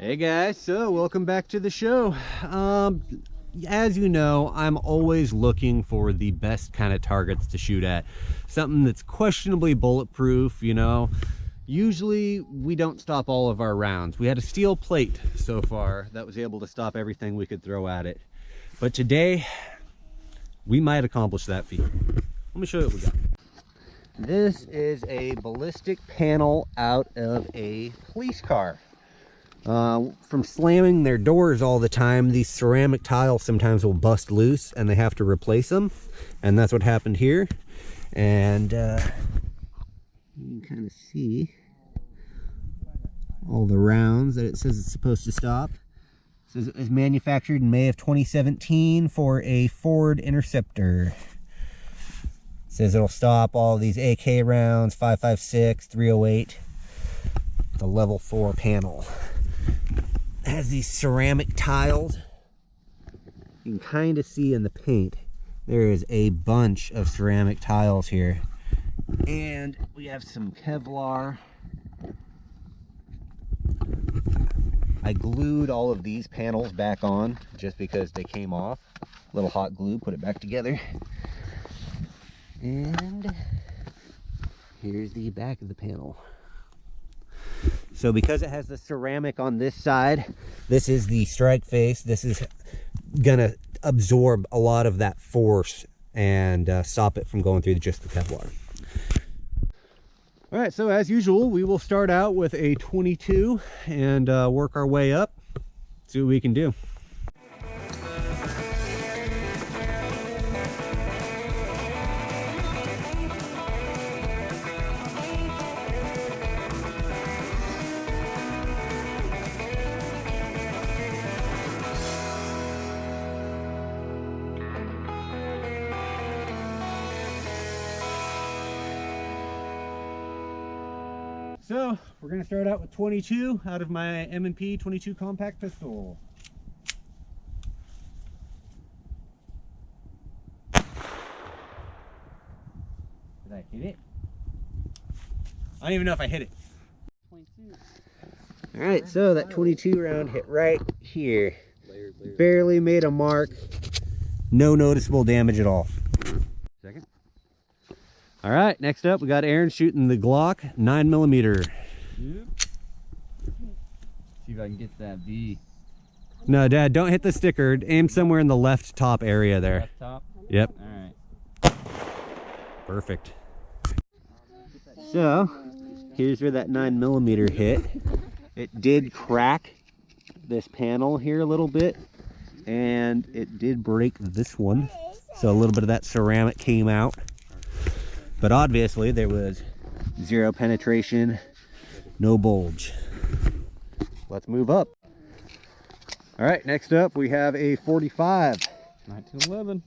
Hey guys, so welcome back to the show. As you know, I'm always looking for the best kind of targets to shoot at. Something that's questionably bulletproof, you know. Usually we don't stop all of our rounds. We had a steel plate so far that was able to stop everything we could throw at it. But today, we might accomplish that feat. Let me show you what we got. This is a ballistic panel out of a police car. From slamming their doors all the time, these ceramic tiles sometimes will bust loose and they have to replace them, and that's what happened here. And you can kind of see all the rounds that it says it's supposed to stop. It says it was manufactured in May of 2017 for a Ford Interceptor. It says it'll stop all these AK rounds, 5.56, 308. The level 4 panel. It has these ceramic tiles. You can kind of see in the paint there is a bunch of ceramic tiles here, and we have some Kevlar. I glued all of these panels back on just because they came off. A little hot glue, put it back together, and here's the back of the panel. So because it has the ceramic on this side, this is the strike face. This is gonna absorb a lot of that force and stop it from going through just the Kevlar. All right, so as usual, we will start out with a 22 and work our way up, see what we can do. So we're going to start out with 22 out of my M&P 22 compact pistol. Did I hit it? I don't even know if I hit it. 22. All right, so that 22 round hit right here. Barely made a mark. No noticeable damage at all. Second. All right, next up we got Aaron shooting the Glock 9mm. Yep. See if I can get that V. No, Dad, don't hit the sticker. Aim somewhere in the left top area there. Left top? Yep. All right. Perfect. So, here's where that 9mm hit. It did crack this panel here a little bit, and it did break this one. So a little bit of that ceramic came out. But obviously there was zero penetration, no bulge. Let's move up. All right, next up we have a 45. 1911.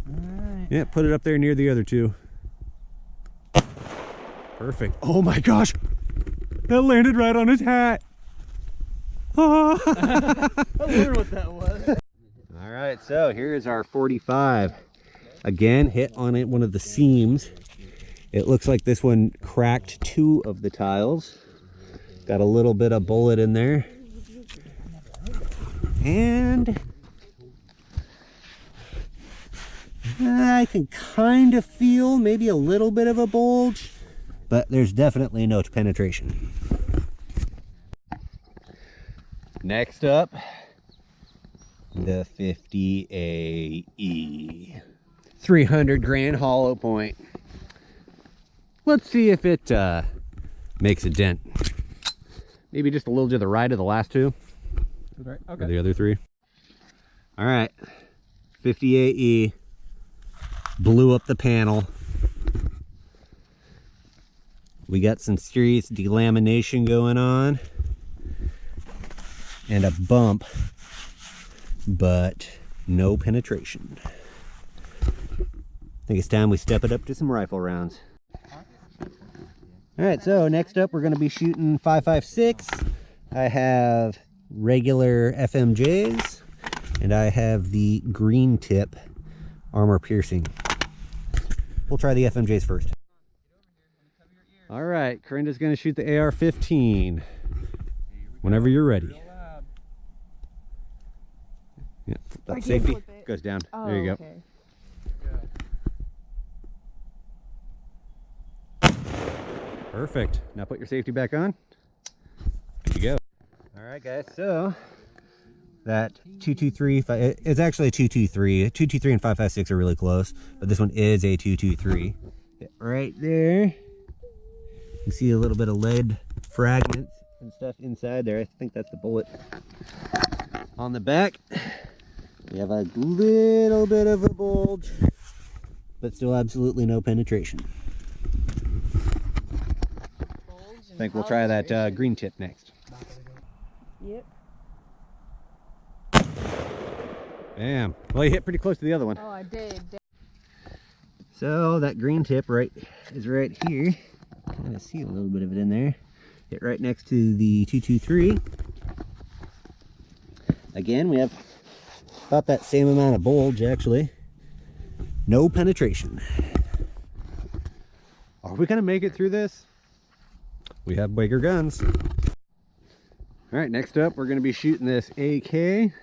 All right. Yeah, put it up there near the other two. Perfect. Oh my gosh, that landed right on his hat. I wonder what that was. All right, so here is our 45. Again, hit on it, one of the seams. It looks like this one cracked 2 of the tiles. Got a little bit of bullet in there. And I can kind of feel maybe a little bit of a bulge, but there's definitely no penetration. Next up, the 50AE. 300 grain hollow point. Let's see if it makes a dent. Maybe just a little to the right of the last two. Okay. Or the other 3. All right, 50AE blew up the panel. We got some serious delamination going on and a bump, but no penetration. I think it's time we step it up to some rifle rounds. All right, so next up we're going to be shooting 5.56. I have regular FMJs, and I have the green tip armor piercing. We'll try the FMJs first. All right, Corinda's going to shoot the AR-15. Whenever you're ready. Yeah, that safety goes down. Oh, there you go. Okay. Perfect. Now put your safety back on. Good to go. All right, guys. So that 223, it's actually a 223. 223 and 556 are really close, but this one is a 223. Right there. You can see a little bit of lead fragments and stuff inside there. I think that's the bullet. On the back, we have a little bit of a bulge, but still absolutely no penetration. I think we'll try that green tip next. Yep. Bam. Well, you hit pretty close to the other one. Oh, I did. So that green tip is right here. Kind of see a little bit of it in there. Hit right next to the 223. Again, we have about that same amount of bulge, actually. No penetration. Are we gonna make it through this? We have bigger guns. All right, next up, we're gonna be shooting this AK.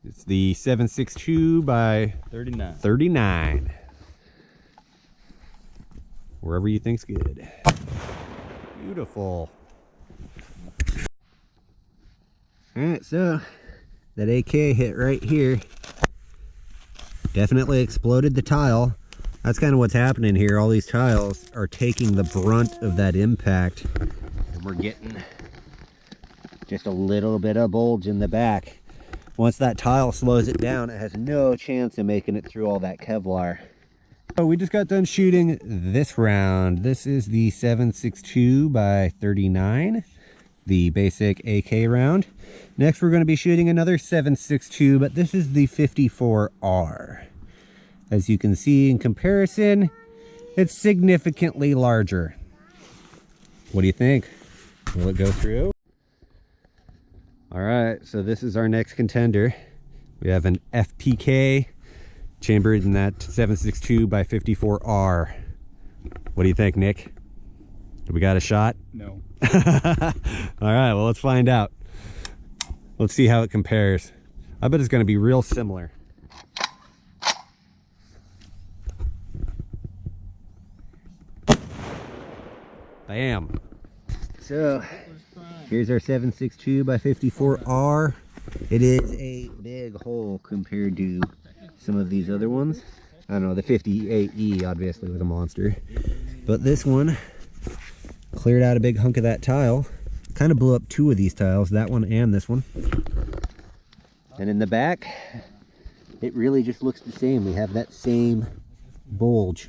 It's the 7.62 by 39. Wherever you think's good. Beautiful. All right, so that AK hit right here. Definitely exploded the tile. That's kind of what's happening here. All these tiles are taking the brunt of that impact, and we're getting just a little bit of bulge in the back. Once that tile slows it down, it has no chance of making it through all that Kevlar. So we just got done shooting this round. This is the 7.62 by 39, the basic AK round. Next, we're going to be shooting another 7.62, but this is the 54R. As you can see in comparison, it's significantly larger. What do you think? Will it go through? All right, so this is our next contender. We have an FPK chambered in that 7.62 by 54R. What do you think, Nick? We got a shot? No. All right, well, let's find out. Let's see how it compares. I bet it's going to be real similar. Bam. So here's our 7.62 by 54R. It is a big hole compared to some of these other ones. I don't know, the 58E obviously was a monster, but this one cleared out a big hunk of that tile. Kind of blew up two of these tiles, that one and this one. And in the back, it really just looks the same. We have that same bulge.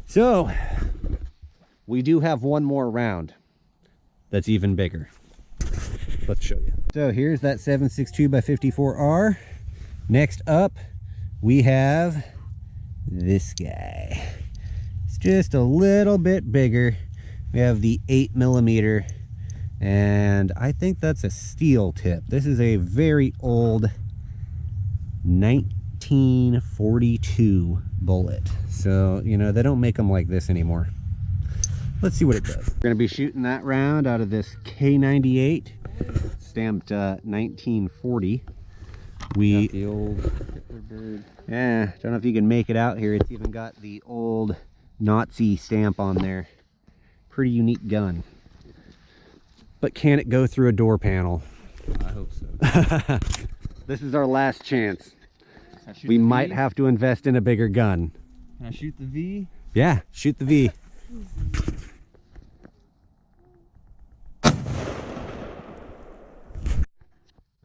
So we do have one more round that's even bigger. Let's show you. So here's that 7.62 by 54R. Next up, we have this guy. It's just a little bit bigger. We have the 8mm, and I think that's a steel tip. This is a very old 1942 bullet. So, you know, they don't make them like this anymore. Let's see what it does. We're gonna be shooting that round out of this K98, stamped 1940. The old bird. Yeah, don't know if you can make it out here. It's even got the old Nazi stamp on there. Pretty unique gun. But can it go through a door panel? I hope so. This is our last chance. We might have to invest in a bigger gun. Can I shoot the V? Yeah, shoot the V.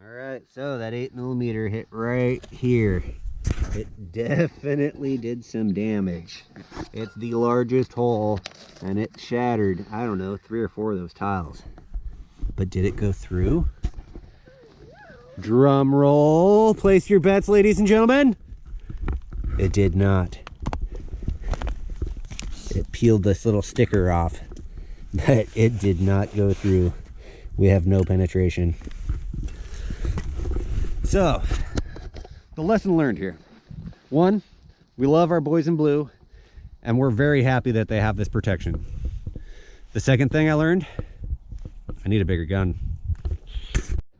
Alright, so that 8mm hit right here. It definitely did some damage. It's the largest hole, and it shattered, I don't know, 3 or 4 of those tiles. But did it go through? Drum roll. Place your bets, ladies and gentlemen. It did not. It peeled this little sticker off, but it did not go through. We have no penetration. So, the lesson learned here. 1, we love our boys in blue, and we're very happy that they have this protection. The second thing I learned, I need a bigger gun.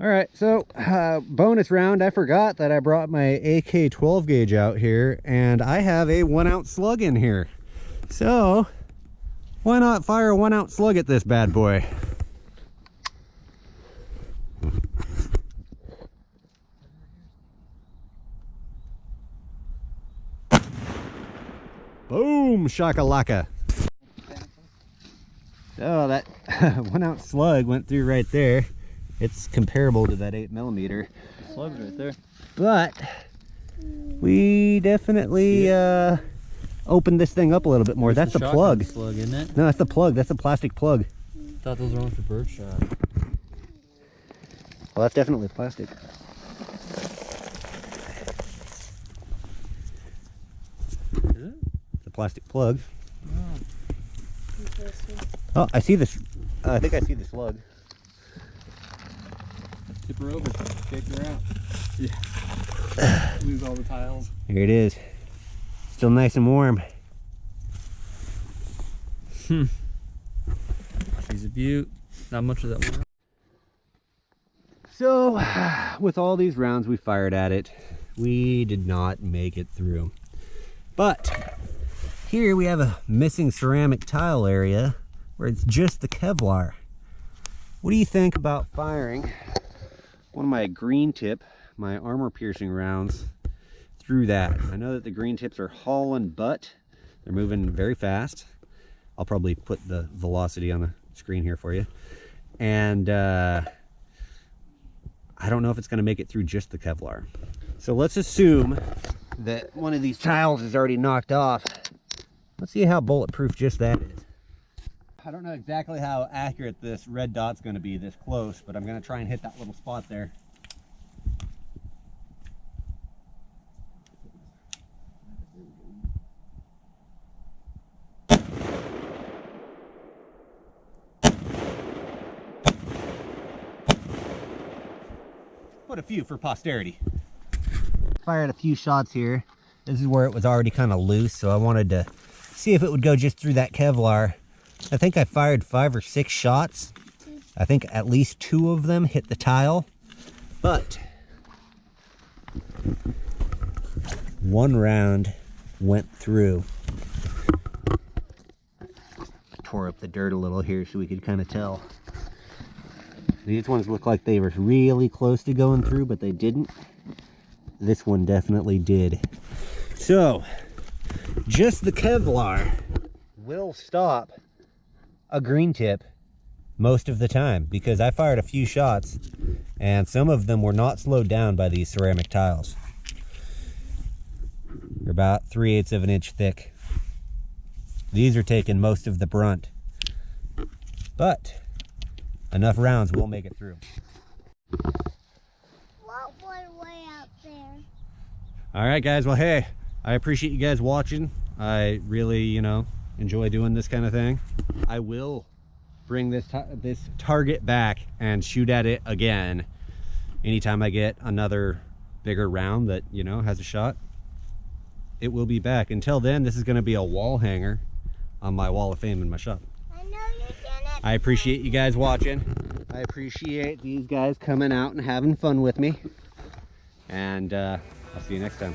All right, so bonus round. I forgot that I brought my AK 12 gauge out here, and I have a 1 ounce slug in here. So why not fire a 1 ounce slug at this bad boy? Boom, shakalaka. So that 1 ounce slug went through right there. It's comparable to that 8mm. Slug's right there. But we definitely opened this thing up a little bit more. That's the plug. Slug, isn't it? No, that's the plug. That's the plastic plug. Thought those were only for bird shot. Well, that's definitely plastic. Is it? It's a plastic plug. Oh. Oh, I see this. I think I see the slug. Tip her over. Shake her out. Yeah. Lose all the tiles. Here it is. Still nice and warm. She's a beaut. Not much of that one. So, with all these rounds we fired at it, we did not make it through. But here we have a missing ceramic tile area where it's just the Kevlar. What do you think about firing one of my green tip, my armor piercing rounds through that? I know that the green tips are hauling butt. They're moving very fast. I'll probably put the velocity on the screen here for you. And I don't know if it's going to make it through just the Kevlar. So let's assume that one of these tiles is already knocked off. Let's see how bulletproof just that is. I don't know exactly how accurate this red dot's going to be this close, but I'm going to try and hit that little spot there. Put a few for posterity. Fired a few shots here. This is where it was already kind of loose, so I wanted to see if it would go just through that Kevlar. I think I fired 5 or 6 shots. I think at least 2 of them hit the tile, but 1 round went through. Tore up the dirt a little here so we could kind of tell. These ones look like they were really close to going through, but they didn't. This one definitely did. So, just the Kevlar will stop a green tip most of the time, because I fired a few shots and some of them were not slowed down by these ceramic tiles. They're about 3/8 of an inch thick. These are taking most of the brunt, but enough rounds will make it through. What one way out there? All right, guys. Well, hey, I appreciate you guys watching. I really, enjoy doing this kind of thing. I will bring this target back and shoot at it again anytime I get another bigger round that, has a shot. It will be back. Until then, this is going to be a wall hanger on my wall of fame in my shop. I know you're gonna. I appreciate you guys watching. I appreciate these guys coming out and having fun with me. And I'll see you next time.